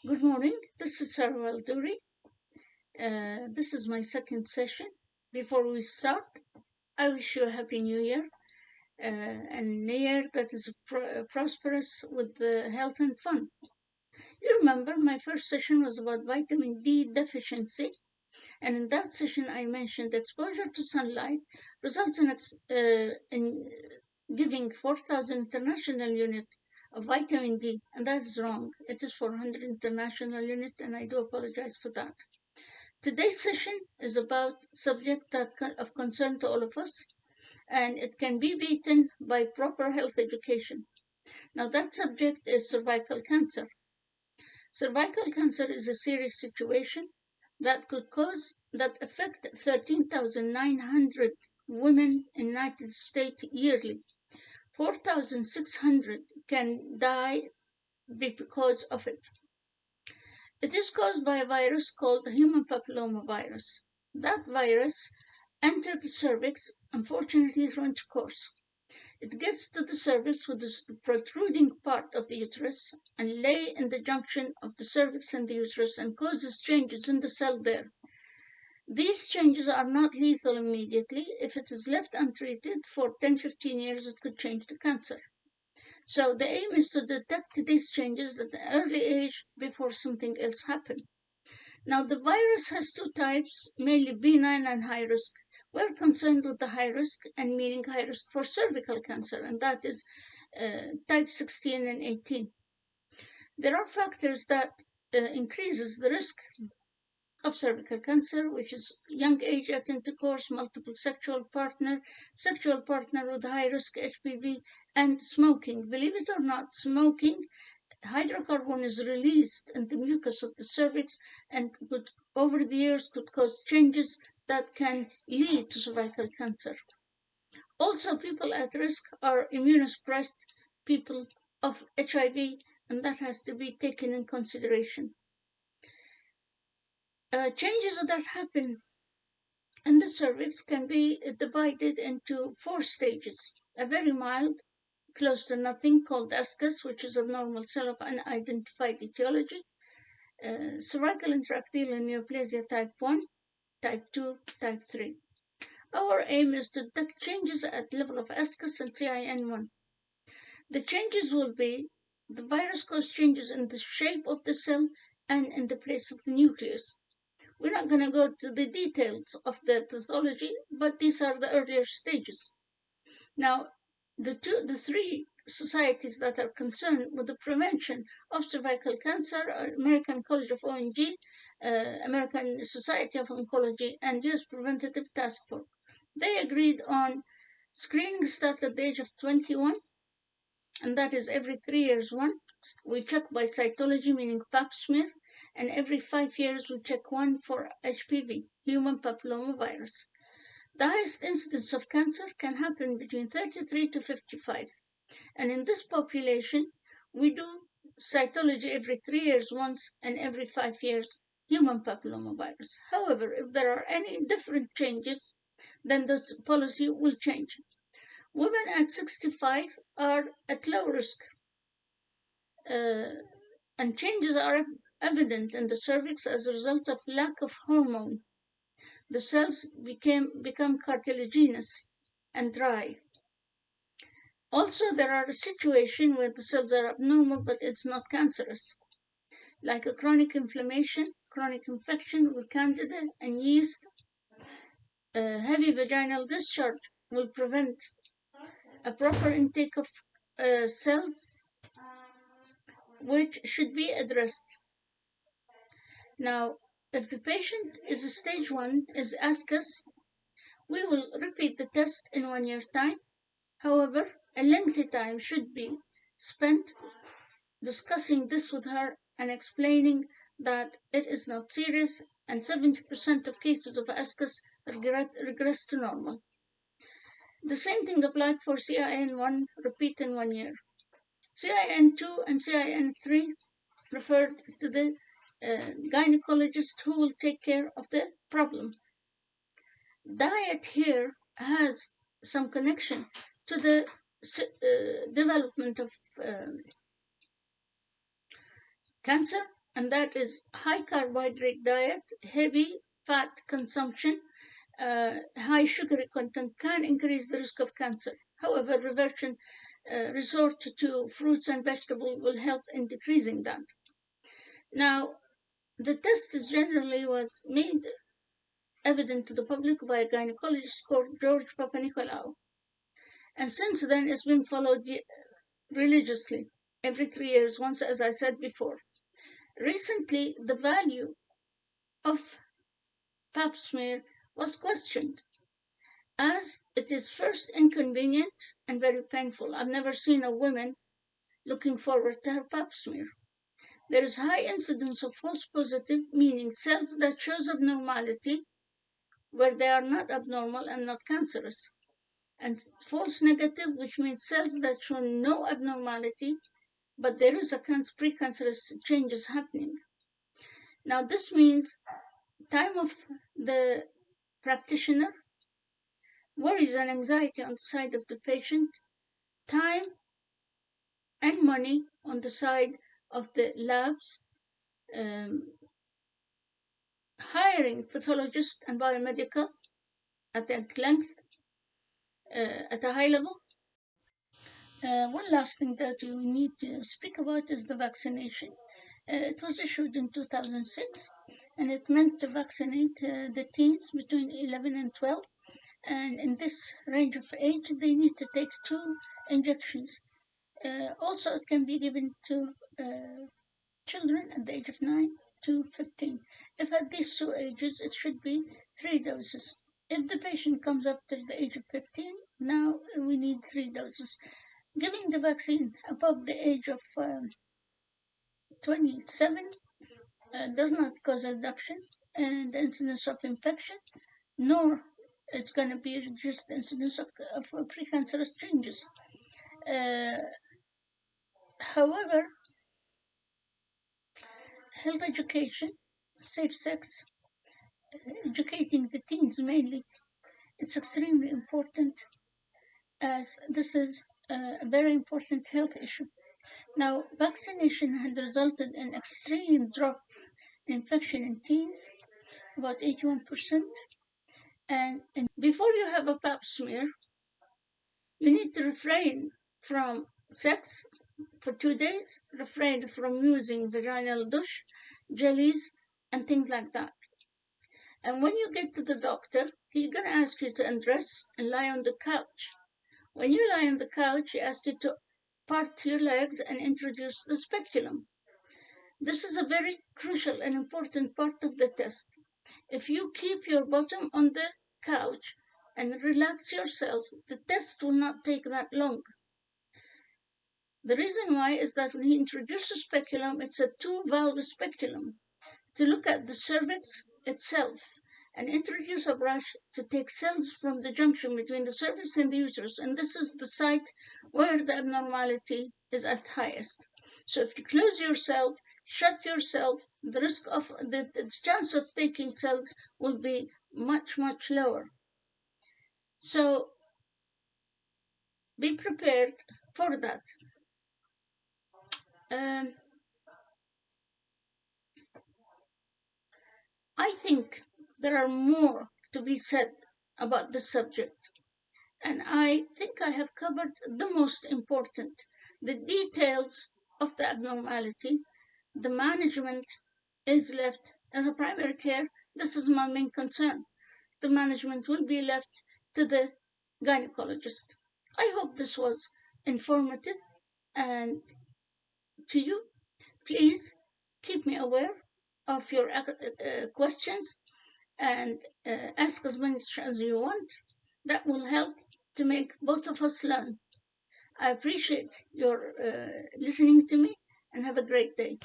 Good morning, this is 𝒍𝒊𝒂𝒂𝒂. This is my second session. Before we start, I wish you a happy new year and a year that is prosperous with health and fun. You remember my first session was about vitamin D deficiency, and in that session I mentioned exposure to sunlight results in giving 4,000 international units of vitamin D, and that is wrong. It is 400 international units, and I do apologize for that. Today's session is about subject of concern to all of us, and it can be beaten by proper health education. Now, that subject is cervical cancer. Cervical cancer is a serious situation that affect 13,900 women in the United States yearly. 4,600 can die because of it. It is caused by a virus called the human papillomavirus. That virus enters the cervix, unfortunately through intercourse. It gets to the cervix, which is the protruding part of the uterus, and lay in the junction of the cervix and the uterus and causes changes in the cell there. These changes are not lethal immediately. If it is left untreated for 10-15 years, it could change to cancer. So the aim is to detect these changes at an early age before something else happens. Now, the virus has two types, mainly benign and high risk. We're concerned with the high risk, and meaning high risk for cervical cancer, and that is type 16 and 18. There are factors that increases the risk of cervical cancer, which is young age at intercourse, multiple sexual partner with high-risk HPV, and smoking. Believe it or not, smoking, hydrocarbon is released in the mucus of the cervix and over the years could cause changes that can lead to cervical cancer. Also, people at risk are immunosuppressed people of HIV, and that has to be taken in consideration. Changes that happen in the cervix can be divided into 4 stages. A very mild, close to nothing, called ascus, which is a normal cell of unidentified etiology. Cervical intraepithelial neoplasia type 1, type 2, type 3. Our aim is to detect changes at level of ascus and CIN1. The changes will be the virus-caused changes in the shape of the cell and in the place of the nucleus. We're not going to go to the details of the pathology, but these are the earlier stages. Now, the 3 societies that are concerned with the prevention of cervical cancer are American College of ONG, American Society of Oncology, and U.S. Preventative Task Force. They agreed on screening start at the age of 21, and that is every 3 years once. We check by cytology, meaning pap smear, and every 5 years we check one for HPV, human papillomavirus. The highest incidence of cancer can happen between 33 to 55. And in this population, we do cytology every 3 years once and every 5 years human papillomavirus. However, if there are any different changes, then this policy will change. Women at 65 are at low risk, and changes are evident in the cervix as a result of lack of hormone. The cells become cartilaginous and dry. Also, there are situations where the cells are abnormal, but it's not cancerous, like a chronic inflammation, chronic infection with candida and yeast. Heavy vaginal discharge will prevent a proper intake of cells, which should be addressed. Now, if the patient is a stage 1, is ascus, we will repeat the test in 1 year's time. However, a lengthy time should be spent discussing this with her and explaining that it is not serious and 70% of cases of ascus regress to normal. The same thing applied for CIN1, repeat in 1 year. CIN2 and CIN3 referred to the gynecologist who will take care of the problem. Diet here has some connection to the development of cancer and that is high carbohydrate diet, heavy fat consumption, high sugary content can increase the risk of cancer. However, resort to fruits and vegetables will help in decreasing that. Now, the test is generally was made evident to the public by a gynecologist called George Papanicolaou. And since then, it's been followed religiously every 3 years, once, as I said before. Recently, the value of pap smear was questioned, as it is first inconvenient and very painful. I've never seen a woman looking forward to her pap smear. There is high incidence of false positive, meaning cells that shows abnormality where they are not abnormal and not cancerous, and false negative, which means cells that show no abnormality, but there is a precancerous changes happening. Now, this means time of the practitioner, worries and anxiety on the side of the patient, time and money on the side of the labs, hiring pathologists and biomedical at length, at a high level. One last thing that we need to speak about is the vaccination. It was issued in 2006, and it meant to vaccinate the teens between 11 and 12. And in this range of age, they need to take 2 injections. Also, it can be given to children at the age of 9 to 15. If at these 2 ages, it should be 3 doses. If the patient comes after the age of 15, now we need 3 doses. Giving the vaccine above the age of 27 does not cause a reduction in the incidence of infection, nor it's going to be reduced the incidence of precancerous changes. However, health education, safe sex, educating the teens mainly, it's extremely important, as this is a very important health issue. Now, vaccination has resulted in extreme drop in infection in teens, about 81%. And before you have a pap smear, you need to refrain from sex for 2 days, refrain from using vaginal douche, jellies, and things like that. And when you get to the doctor, he's going to ask you to undress and lie on the couch. When you lie on the couch, he asks you to part your legs and introduce the speculum. This is a very crucial and important part of the test. If you keep your bottom on the couch and relax yourself, the test will not take that long. The reason why is that when you introduce the speculum, it's a 2-valve speculum to look at the cervix itself, and introduce a brush to take cells from the junction between the cervix and the uterus, and this is the site where the abnormality is at highest. So if you close yourself, shut yourself, the risk of the chance of taking cells will be much, much lower. So be prepared for that. I think there are more to be said about this subject, and I think I have covered the most important. The details of the abnormality, the management is left as a primary care. This is my main concern. The management will be left to the gynecologist. I hope this was informative, and to you, please keep me aware of your questions and ask as many as you want. That will help to make both of us learn. I appreciate your listening to me, and have a great day.